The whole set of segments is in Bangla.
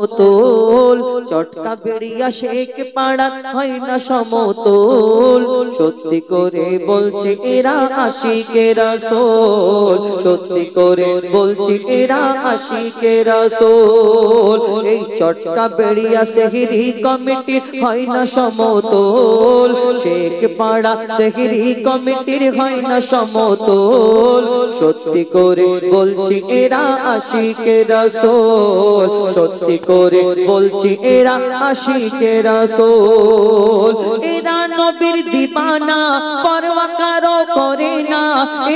সমতল, চটকা বেড়িয়া শেখ পাড়া হয় না সমতল। সত্যি করে বলছে এরা আশিকে রাসূল, সত্যি করে বলছে এরা আশিকে রাসূল। এই চটকা বেড়িয়া সেহরি কমিটির হয় না সমতল, শেখ পাড়া সেহরি কমিটির হয় না সমতল। সত্যি করে বলছি এরা আশিকে রাসূল, সত্যি করে বলছি এরা আশিকে রাসূল। এরা নবীর দিবানা পরোয়া কারো করে না,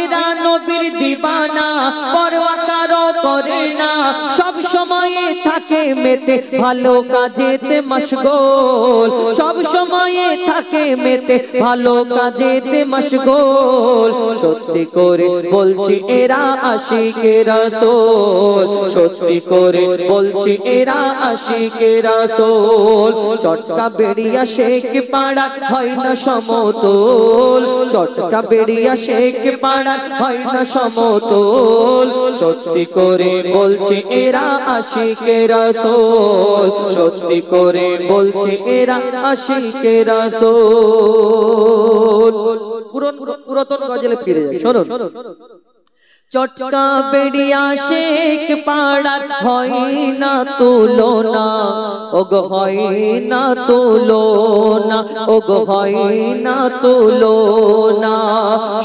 এরা নবীর দিবানা পরোয়া কারো করে না। সব সময়ে থাকে মেতে ভালো কাজেতে মশগুল, সব সময়ে থাকে মেতে ভালো কাজেতে মশগুল। সত্যি করে বলছি এরা আশিকে রাসূল, সত্যি করে বলছি এরা আশিকে রাসূল। চটকা বেড়িয়া শেখ পাড়া হয় না সমতল, চটকা বেড়িয়া শেখ পাড়া হয় না সমতল। সত্যি করে বলছি এরা আশিকে রাসূল, সত্যি করে বলছি এরা আশিকে রাসূল। পুরাতন গজলে ফিরে যাই, শোনো। চটকা বেড়িয়া শেখ পাড়ার হয় না তুলনা, ওগো হয় না তুলনা, ওগো হয় না তুলনা।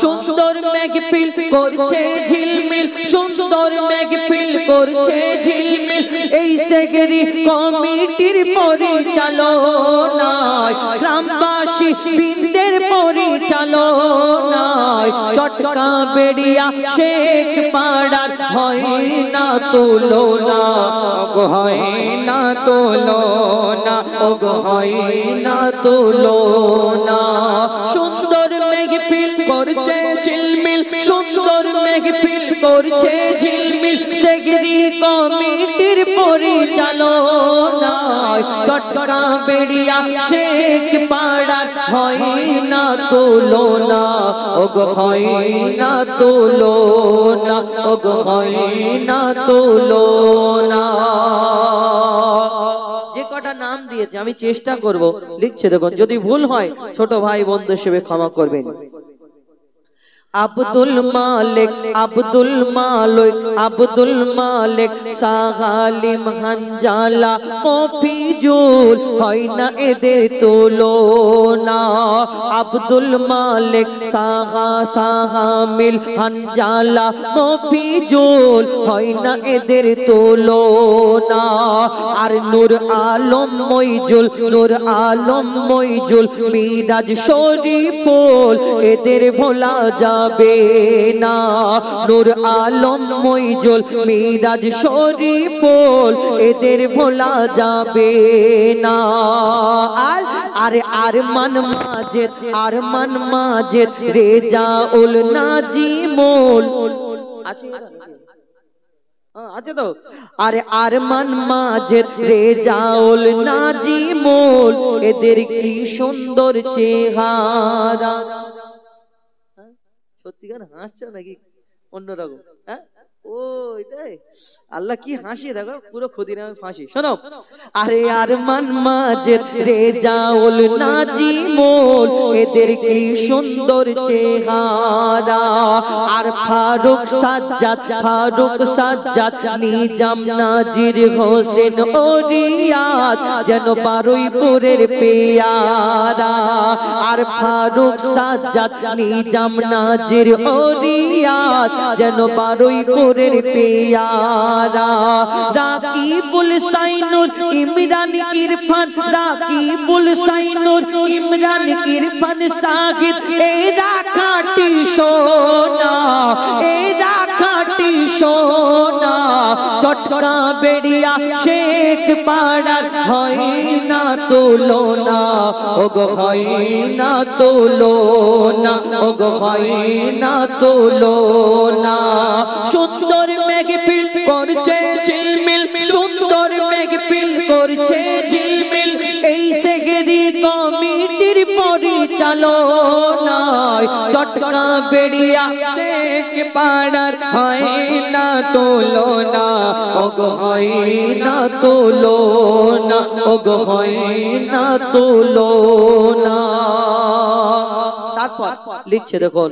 সুন্দর মেঘফিল করছে ঝিলমিল, সুন্দর মেঘফিল করছে ঝিলমিল। এই সেহরি কমিটির পরিচালনায়, গ্রামবাসী বৃন্দের পরিচালনায়। চটকা বেড়িয়া শেখ পাড়ার হয় না তুলনা, ওগো হয় না তুলনা, ওগো হয় না তুলনা। সুন্দর মেঘফিল করছে ঝিলমিল, সুন্দর মেঘফিল করছে ঝিলমিল। সেহরি কমিটির পরিচালনায় চটকা বেড়িয়া শেখ পাড়ার হয় না তুলনা, ওগো হয় না তুলনা, ওগো হয় না তুলনা। যে কটা নাম দিয়েছে আমি চেষ্টা করব, লিখছে দেখুন, যদি ভুল হয় ছোট ভাই বন্ধু হিসেবে ক্ষমা করবেন। আব্দুল মালিক, আব্দুল মালিক, আব্দুল মালিক, সাগালিম হানজালা মফিজুল, হয় না এদের তুলনা। আব্দুল মালিক, সাগামিল হানজালা মফিজুল, হয় না এদের তুলনা। আর নূর আলম মইজুল, নূর আলম মইজুল, মিরাজ শরীফুল, এদের ভোলা যাবে না। নূর আলম মইজুল, মিরাজ শরীফুল, এদের ভোলা যাবে না। আরে আরমান মাজেদ, আরমান মাজেদ, রেজাউল নাজিমুল আছে, আছে তো। আরে আরমান মাজেদ, রেজাউল নাজিমুল, এদের কি সুন্দর চেহারা। সত্যিকার হাসছো নাকি অন্যরকম? হ্যাঁ, ও এটাই আল্লাহ কি হাসি, দেখো পুরো ক্ষতি না ফাঁসি। শোনো, আরে আরমান মাজেদ, রেজাউল নাজিমুল, এদের কি সুন্দর চেহারা। আর ফারুক সাজ্জাদ, ফারুক সাজ্জাদ, নিজাম নাজির হোসেন ও রিয়াদ, যেন বারুইপুরের পেয়ারা। আর ফারুক সাজ্জাদ, নিজাম নাজির ও রিয়াদ, যেন বারুইপুরের পেয়ারা। রাকিবুল সাইনুর, ইমরান ইরফান, রাকিবুল সাইনুর, ইমরান ইরফান সাহিদ, এরা খাঁটি সোনা, এরা খাঁটি সোনা। চটকা বেড়িয়া শেখ পাড়ার হয় না তুলনা, ওগো হয় না তুলনা, ওগো হয় না তুলনা। সুন্দর মেঘফিল করছে ঝিলমিল, সুন্দর মেঘফিল করছে ঝিলমিল। এই সেহরি কমিটির পরিচালনায় চটকা বেড়িয়া শেখ পাড়ার হয় না তুলনা, ওগো হয় না তুলনা, ওগো হয় না তুলনা। তারপর লিখছে দেখুন,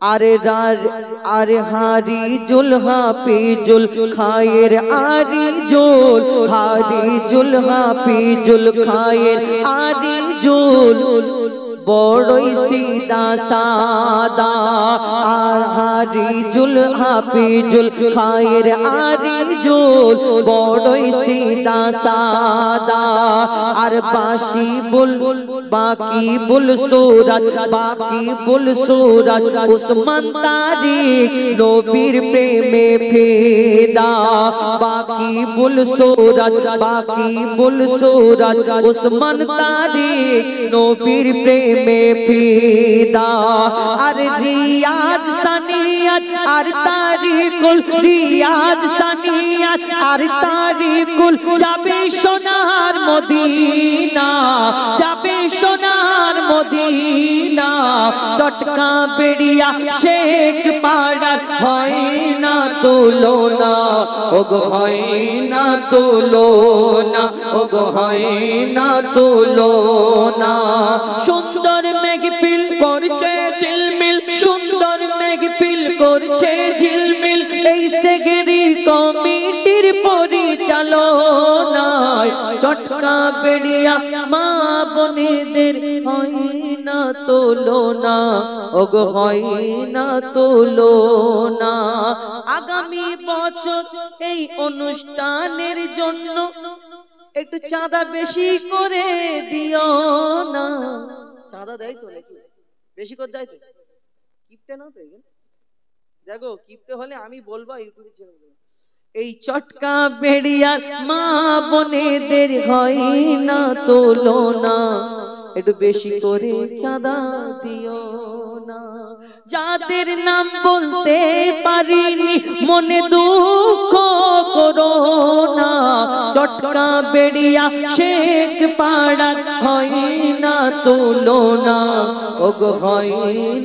আরে হারি জুল হাফিজুল খায়ের আরি জুল, হারি জুল হাফিজুল খায়ের আরি জুল, বড়ই সিদা সাদা। আর হারি জুল হাফিজুল খায়ের আরি জুল, বড়ই সিদা সাদা। আর বাসি বুল বাকি বুল সুরাত, বাকি বুল সুরাত উসমান তারিক নবীর প্রেমে ফিদা। বাকি বুল সুরাত, বাকি বুল সুরাত উসমান তারিক নবীর প্রেমে ফিদা। আর রিয়াজ সানিয়াত আর তারিকুল, রিয়াজ সানিয়াত আর তারিকুল যাবে সোনার মদিনা, যাবে সোনার মদিনা। চটকা বেড়িয়া শেখ পাড়ার হয় না তুলনা, ওগো হয় না তুলনা, ওগো হয় না তুলনা। সুন্দর মেঘপিল করছে ঝিলমিল, সুন্দর মেঘপিল করছে ঝিলমিল, এই সেগেরির কমিটির পরিচালনায়। চটকা বেড়িয়া মা বোনেদের হয় না তুলনা, ওগো হয় না তুলনা। আগামী বছর এই অনুষ্ঠানের জন্য একটু চাঁদা বেশি করে দিও না। চাঁদা দেয় তো নাকি? বেশি করে দেয় তো? কিপটে না তো? দেখো কিপটে হলে আমি বলবো ইউটিউবে চ্যানেল। এই চটকা বেড়িয়ার মা বোনেদের হয় না তুলনা, একটু বেশি করে চাঁদা দিও না। যাদের নাম বলতে পারিনি মনে দুঃখ করো না, চটকা বেড়িয়া শেখ পাড়ার হয় না তুলনা, ওগো হয়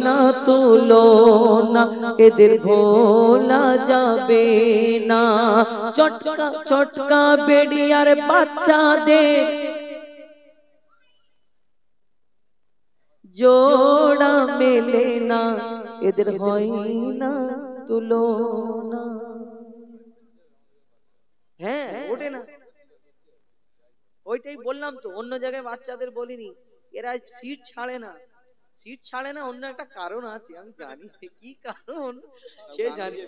না তুলনা। এদের ভোলা যাবে না। চটকা চটকা বেড়িয়ার বাচ্চাদের জোড়া মেলে না, এদের হয় না তুলনা। হ্যাঁ ওঠে না, ওইটাই বললাম তো, অন্য জায়গায় বাচ্চাদের বলিনি। এরা সিট ছাড়ে না, সিট ছাড়ে না, অন্য একটা কারণ আছে, আমি জানি কি কারণ সে জানি,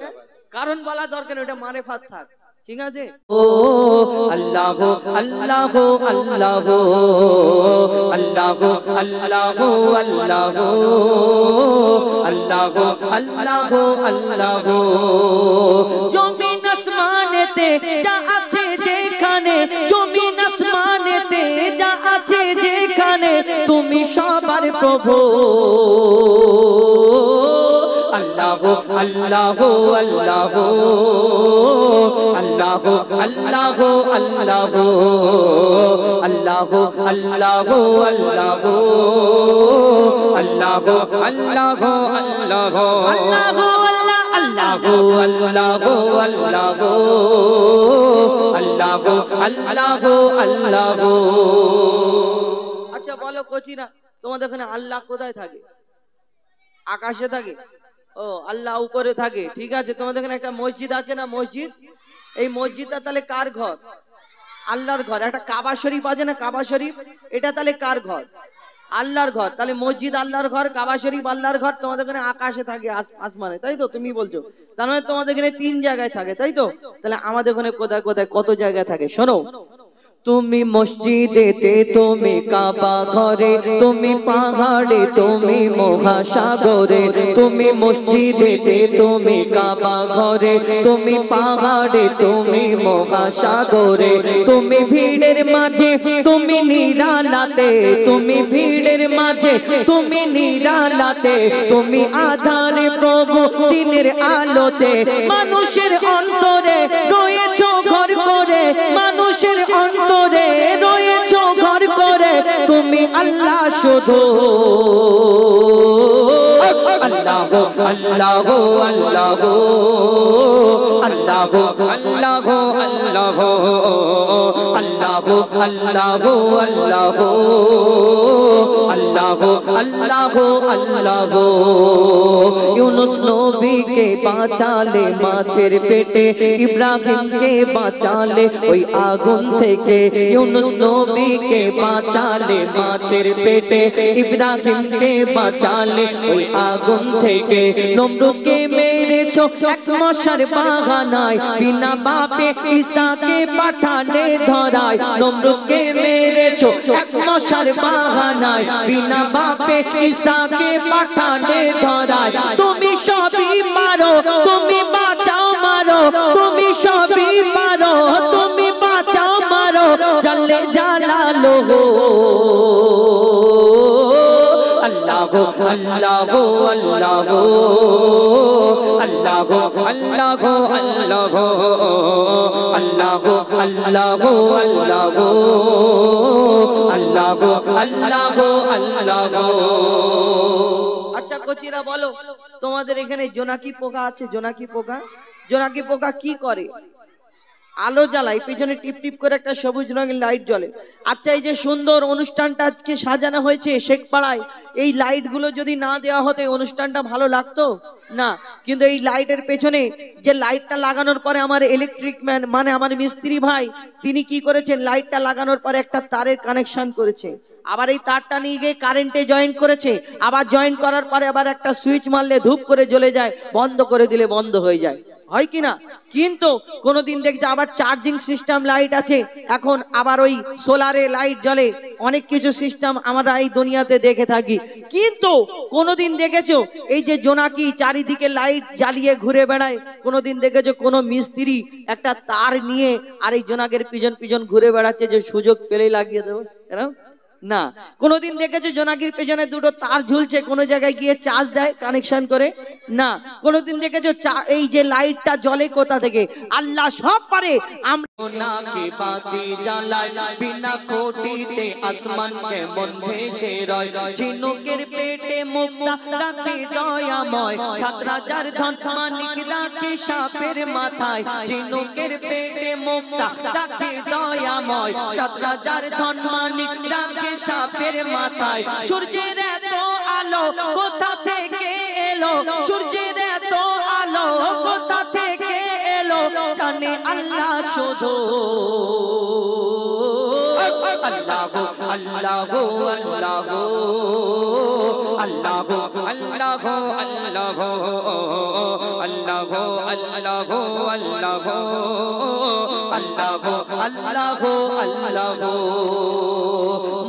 কারণ বলা দরকার, ওটা মানে ফাত থাক, ঠিক আছে। ও আল্লাহ গো আল্লাহ গো আল্লাহ গো আল্লাহ গো আল্লাহ গো আল্লাহ গো আল্লাহ গো আল্লাহ গো আল্লাহ গো। জমিন আসমানেতে যা আছে যেখানে, জমিন আসমানেতে যা আছে যেখানে, তুমি সবার প্রভু। আল্লাহ গো আল্লাহ গো আল্লাহ গো আল্লাহ গো আল্লাহ গো আল্লাহ গো আল্লাহ গো আল্লাহ গো আল্লাহ গো আল্লাহ গো আল্লাহ গো আল্লাহ গো আল্লাহ গো আল্লাহ গো আল্লাহ গো আল্লাহ গো আল্লাহ গো আল্লাহ গো আল্লাহ গো। আচ্ছা বলো কোচিনা, তোমাদের ওখানে আল্লাহ কোথায় থাকে? আকাশে থাকে? ও আল্লাহ উপরে থাকে, ঠিক আছে। তোমাদের এখানে একটা মসজিদ আছে না, মসজিদ, এই মসজিদটা তাহলে কার ঘর? আল্লাহর ঘর। একটা কাবা শরীফ আছে না, কাবা শরীফ, এটা তাহলে কার ঘর? আল্লাহর ঘর। তাহলে মসজিদ আল্লাহর ঘর, কাবা শরীফ আল্লাহর ঘর, তোমাদের এখানে আকাশে থাকে, আসমানে, তাই তো? তুমি বলছো তার মানে তোমাদের এখানে 3 জায়গায় থাকে, তাই তো? তাহলে আমাদের ওখানে কোথায় কোথায় কত জায়গায় থাকে শোনো। তুমি মসজিদেতে, তুমি কাবা ঘরে, তুমি পাহাড়ে, তুমি মহাসাগরে। তুমি মসজিদেতে, তুমি কাবা ঘরে, তুমি পাহাড়ে, তুমি মহাসাগরে। তুমি ভিড়ের মাঝে, তুমি নিরালাতে, তুমি ভিড়ের মাঝে, তুমি নিরালাতে, তুমি আধারে প্রভু দিনের আলোতে। মানুষের অন্তরে রয়েছো ঘর করে, মানুষের অন্তরে রয়েছো ঘর করে, তুমি আল্লাহ শুধু। अल्लाह अल्लाह अल्लाह अल्लाह अल्लाह अल्लाह अल्लाह अल्लाह अल्लाह अल्लाह यूनुस नबी के बाँचाले माছের পেটে ইব্রাহিম কে বাঁচালে ওই আগুন থেকে यूनुस नबी के বাঁচালে মাছের পেটে ইব্রাহিম কে বাঁচালে ওই আগুন থেকে নমরুদ কে মেরেছো এক মশার বাগানায় বিনা বাপে ঈসাকে পাঠালে ধরায় নমরুদ কে মেরেছো এক মশার বাগানায় বিনা বাপে ঈসাকে পাঠালে ধরায় তুমি সবই পারো তুমি বাঁচাও মারো তুমি সবই পারো তুমি বাঁচাও মারো জাল্লে জালালো अल्लाह अल्लाह अल्लाह अल्लाह अल्लाह अल्लाह अल्लाह अल्लाह अल्लाह अल्लाह अल्लाह अच्छा कोचिरा बोलो তোমাদের এখানে জোনাকি পোকা আছে জোনাকি পোকা কি করে আলো জ্বালায় পিছনে টিপ টিপ করে একটা সবুজ রঙের লাইট জ্বলে আচ্ছা এই যে সুন্দর অনুষ্ঠানটা আজকে সাজানো হয়েছে শেখপাড়ায় এই লাইট গুলো যদি না দেওয়া হতো অনুষ্ঠানটা ভালো লাগতো না কিন্তু এই লাইটের পেছনে যে লাইটটা লাগানোর পরে আমার ইলেকট্রিক ম্যান মানে আমার মিস্ত্রি ভাই তিনি কি করেছেন লাইটটা লাগানোর পরে একটা তারের কানেকশন করেছে আবার এই তারটা নিয়ে গিয়ে কারেন্টে জয়েন করেছে আবার জয়েন করার পরে আবার একটা সুইচ মারলে ধূপ করে জ্বলে যায় বন্ধ করে দিলে বন্ধ হয়ে যায় হয় কি না কিন্তু কোনদিন দেখছে আবার চার্জিং সিস্টেম লাইট আছে এখন আবার ওই সোলারে লাইট জ্বলে অনেক কিছু সিস্টেম আমরা এই দুনিয়াতে দেখে থাকি কিন্তু কোনদিন দেখেছো এই যে জোনাকি চারিদিকে লাইট জ্বালিয়ে ঘুরে বেড়ায় কোনদিন দেখেছো কোন মিস্ত্রি একটা তার নিয়ে আর এই জোনাকের পিছন পিছন ঘুরে বেড়াচ্ছে যে সুযোগ পেলেই লাগিয়ে দেবো এরকম না কোনদিন দেখেছো জোনাকির পেছনে দুটো তার ঝুলছে কোন জায়গায় গিয়ে চার্জ দেয় কানেকশন করে না কোনদিন দেখেছো এই যে লাইটটা জ্বলে কোথা থেকে আল্লাহ সব পারে আমরা কে বাতি জ্বালায় বিনা কোটিতে আসমান কেমন ভেসে রয় ঝিনুকের পেটে মুক্তা রাখে দয়াময় ৭০০০ ধন মানিক রাখে সাপের মাথায় ঝিনুকের পেটে মুক্তা রাখে দয়াময় ৭০০০ ধন মানিক রাখে সাপের মাথায় সূর্যের এত আলো কোথা থেকে এলো সূর্যের এত আলো কোথা থেকে এলো জানে আল্লাহ শুধু আল্লাহ আল্লাহ আল্লাহ আল্লাহ আল্লাহ আল্লাহ আল্লাহ আল্লাহ আল্লাহ আল্লাহ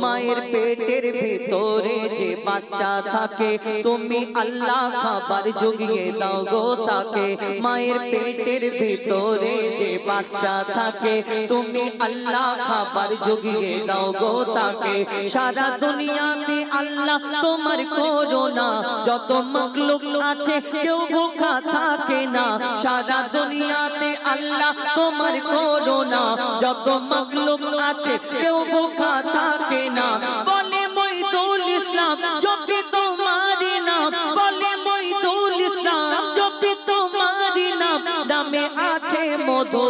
মায়ের পেটের ভিতরে যে বাচ্চা থাকে তুমি আল্লাহ খাবার জুগিয়ে দাও গো তাকে মায়ের পেটের ভিতরে যে বাচ্চা থাকে তুমি আল্লাহ খাবার জুগিয়ে দাও গো তাকে সারা দুনিয়াতে আল্লাহ তোমার করোনা যত মখলুক আছে কেউ ভুখা থাকে না সারা দুনিয়াতে আল্লাহ তোমার করোনা যত মখলুক আছে কেউ ভুখা থাকে না বলে মঈদুল ইসলাম জপি তোমারি নাম বলে মঈদুল ইসলাম জপি তোমারি নাম নামে আছে মধু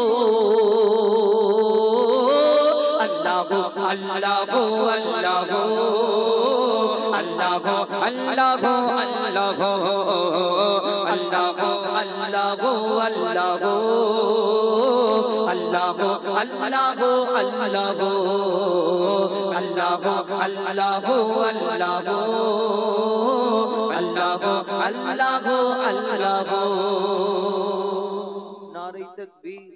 আল্লাহ আল্লাহ আল্লাহ আল্লাহ আল্লাহ আল্লাহ আল্লাহ আল্লাহ আল্লাহ আল্লাহ আল্লাহ আল্লাহ আল্লাহ আল্লাহ আল্লাহ আল্লাহ আল্লাহ আল্লাহ নারে তাকবীর